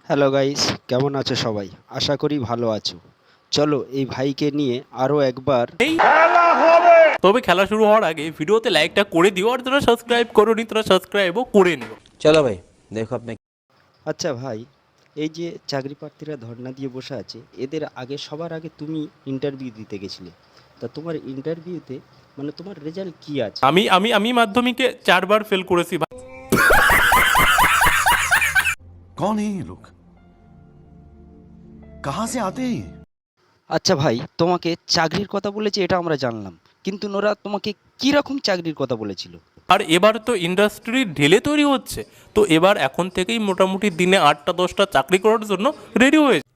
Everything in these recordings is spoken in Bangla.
হ্যালো গাইস, কেমন আছো সবাই? আশা করি ভালো আছো। চলো এই ভাইকে নিয়ে আরও একবার। এই তবে খেলা শুরু হওয়ার আগে ভিডিওতে লাইকটা করে দিও, আর যারা সাবস্ক্রাইব করোনি তারা সাবস্ক্রাইবও করে নিও। चलो भाई देखो अपने। আচ্ছা ভাই, এই যে চাকরি প্রার্থীরা ধর্ণা দিয়ে বসে আছে, এদের আগে সবার আগে তুমি ইন্টারভিউ দিতে গেছিলে। তা তোমার ইন্টারভিউতে মানে তোমার রেজাল্ট কি আছে? আমি আমি আমি মাধ্যমিকে 4বার ফেল করেছি ভাই। कौन है ये लोग? कहां से आते हैं ये? আচ্ছা ভাই, তোমাকে চাকরির কথা বলেছে এটা আমরা জানলাম, কিন্তু ওরা তোমাকে কী রকম চাকরির কথা বলেছিল? আর এবার তো ইন্ডাস্ট্রি ঢেলে তৈরি হচ্ছে, তো এবার এখন থেকেই মোটামুটি দিনে 8টা 10টা চাকরি করার জন্য রেডি হয়ে যায়।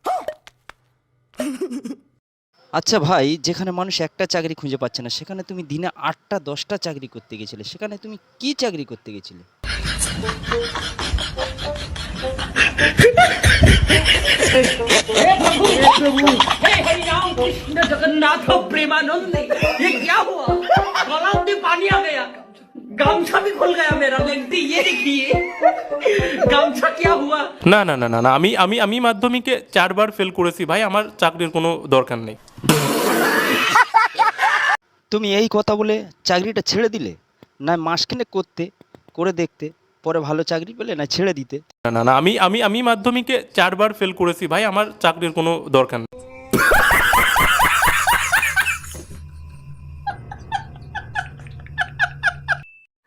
আচ্ছা ভাই, যেখানে মানুষ একটা চাকরি খুঁজে পাচ্ছে না সেখানে তুমি দিনে 8টা 10টা চাকরি করতে গেছিলে, সেখানে তুমি কি চাকরি করতে গেছিলে? हे हरिराम कृष्ण जगन्नाथ प्रेमानंद, ये क्या हुआ? गलाव में पानी आ गया, गामछा भी खुल गया मेरा। लगती ये देखिए गामछा क्या हुआ। না না না না না, আমি আমি আমি মাধ্যমিকে 4বার ফেল করেছি ভাই, আমার চাকরির কোনো দরকার নেই। তুমি এই কথা বলে চাকরিটা ছেড়ে দিলে? না মাসখানেক করে দেখতে, পরে ভালো চাকরি পেলে না ছেড়ে দিতে? না না না, আমি আমি আমি মাধ্যমিকে 4বার ফেল করেছি ভাই, আমার চাকরির কোনো দরকার নেই।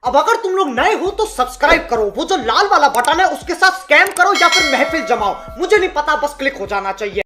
अब अगर तुम लोग नए हो तो सब्सक्राइब करो, वो जो लाल वाला बटन है उसके साथ स्कैम करो या फिर महफिल जमाओ, मुझे नहीं पता, बस क्लिक हो जाना चाहिए।